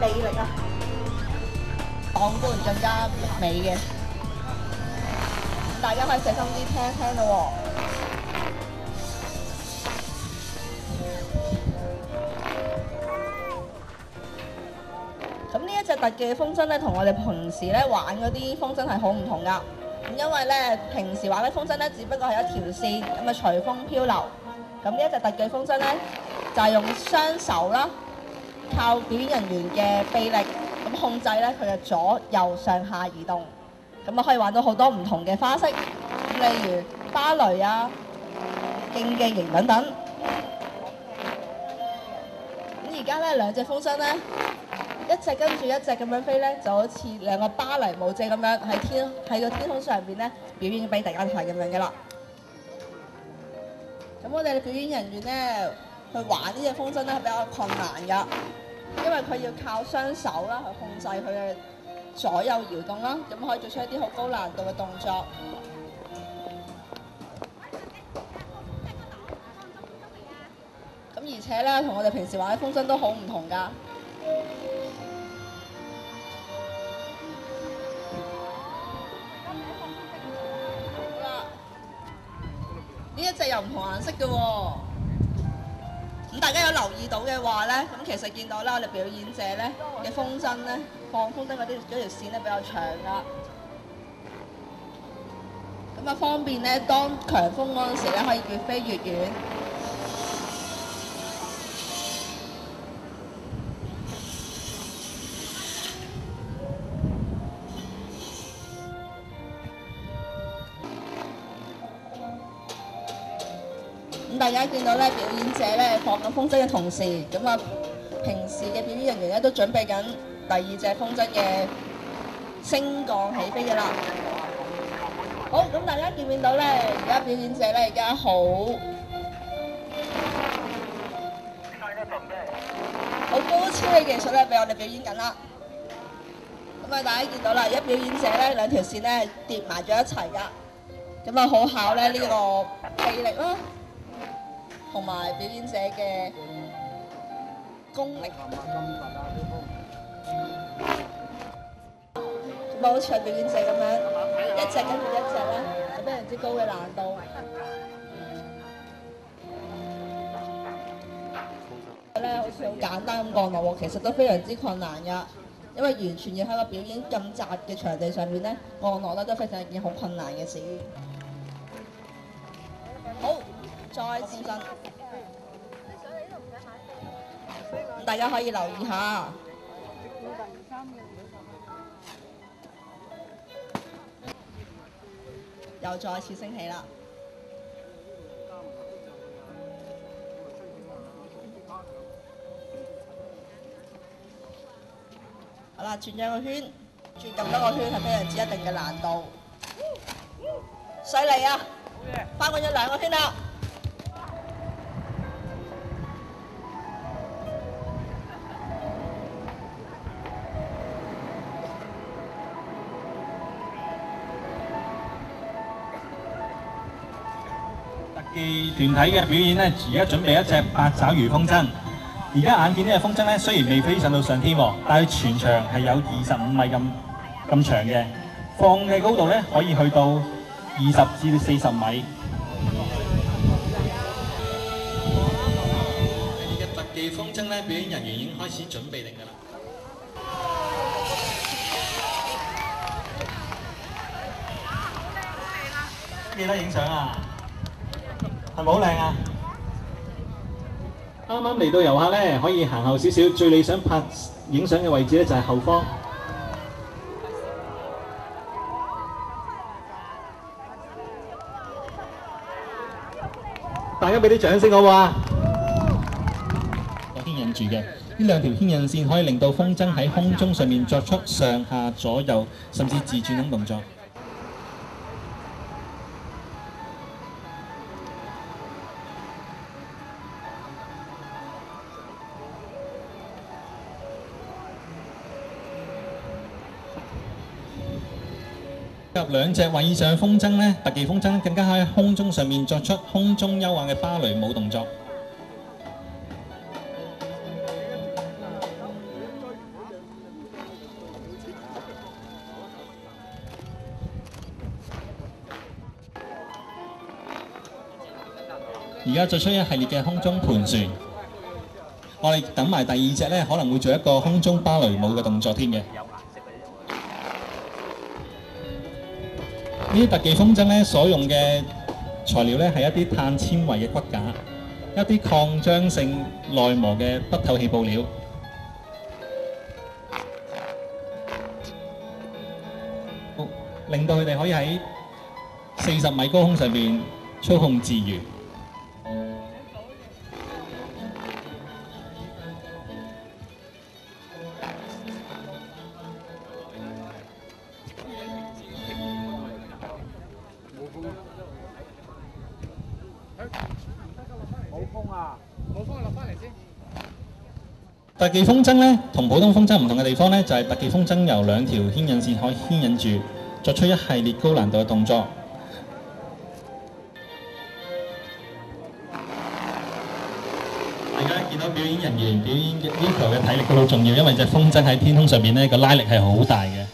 魅力啊，壯觀更加美嘅。大家可以細心啲聽一聽咯喎。咁呢一隻特技風箏咧，同我哋平時咧玩嗰啲風箏係好唔同噶。咁因為咧平時玩嘅風箏咧，只不過係一條線咁啊隨風漂流。咁呢一隻特技風箏咧，就係用雙手啦，靠表演人員嘅臂力咁控制咧佢嘅左右上下移動。咁啊可以玩到好多唔同嘅花式，例如芭蕾啊、競技型等等。咁而家咧兩隻風箏咧，一隻跟住一隻咁樣飛咧，就好似兩個芭蕾舞者咁樣喺個天空上邊咧表演俾大家睇咁樣嘅啦。咁我哋嘅表演人員咧去玩呢隻風箏咧係比較困難㗎，因為佢要靠雙手啦去控制佢嘅左右搖動啦，咁可以做出一啲好高難度嘅動作。咁而且咧，同我哋平時玩嘅風箏都好唔同㗎。好啦，呢一隻又唔同顏色嘅喎。咁大家有留意到嘅話咧，咁其實見到啦，我哋表演者咧嘅風箏咧，放風箏嗰條線咧比較長㗎。咁啊方便咧，當強風嗰陣時咧，可以越飛越遠。咁大家見到咧，表演者咧放緊風箏嘅同時，咁啊平時嘅表演人員咧都準備緊第二隻風箏嘅升降起飛嘅啦。好，咁大家見唔見到咧？而家表演者咧而家好高超嘅技術咧，俾我哋表演緊啦。咁啊，大家見到啦，而家表演者咧兩條線咧疊埋咗一齊㗎，咁啊好考咧呢個臂力啦，同埋表演者嘅功力。咁好似係表演者咁樣，一隻跟住一隻咧，有非常之高嘅難度。咧好似好簡單咁降落喎，其實都非常之困難㗎，因為完全要喺個表演咁窄嘅場地上面咧降落咧，都非常係一件好困難嘅事。好，再試身。大家可以留意下。又再次升起啦！好啦，轉咗個圈，轉咁多個圈係非常之一定嘅難度。犀利啊！翻滾咗2個圈啦！特技團體嘅表演咧，而家準備一隻八爪魚風箏。而家眼見呢隻風箏咧，雖然未飛上到上天喎，但係全長係有25米咁長嘅，放嘅高度咧可以去到20至40米。你嘅特技風箏咧，表演人員已經開始準備定㗎啦。記得影相啊！係咪好靚啊？啱啱嚟到遊客咧，可以行後少少，最理想拍影相嘅位置咧就係後方。大家俾啲掌聲好唔好啊？有牽引住嘅，呢兩條牽引線可以令到風箏喺空中上面作出上下左右甚至自轉等動作。夾兩隻或以上嘅風箏咧，特技風箏更加喺空中上面作出空中優雅嘅芭蕾舞動作。而家作出一系列嘅空中盤旋。我哋等埋第二隻咧，可能會做一個空中芭蕾舞嘅動作添嘅。呢啲特技風箏咧所用嘅材料咧係一啲碳纖維嘅骨架，一啲抗張性耐磨嘅不透氣布料。令到佢哋可以喺40米高空上邊操控自如。冇風啊！冇風，落翻嚟先。特技風箏咧，同普通風箏唔同嘅地方咧，就係特技風箏由2條牽引線可以牽引住，作出一系列高難度嘅動作。大家見到表演人員表演要求嘅體力都好重要，因為隻風箏喺天空上邊咧個拉力係好大嘅。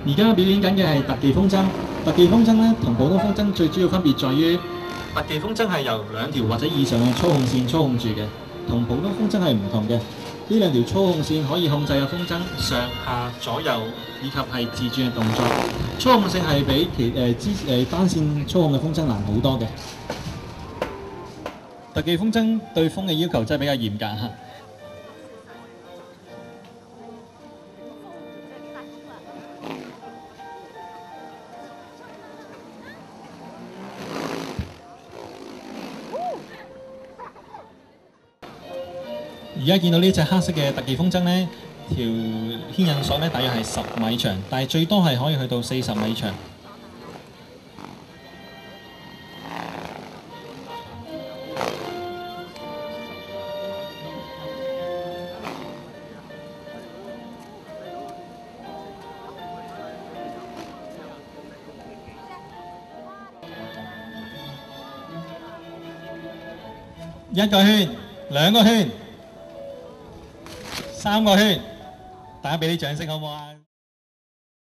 而家表演緊嘅係特技風箏。特技風箏咧同普通風箏最主要分別在於，特技風箏係由2條或者以上嘅操控線操控住嘅，同普通風箏係唔同嘅。呢2條操控線可以控制個風箏上下左右以及係自轉嘅動作。操控性係比單線操控嘅風箏難好多嘅。特技風箏對風嘅要求真係比較嚴格嚇。而家見到呢隻黑色嘅特技風箏呢，條牽引索呢大約係10米長，但係最多係可以去到40米長。1個圈，2個圈。3個圈，大家俾啲掌聲好唔好啊？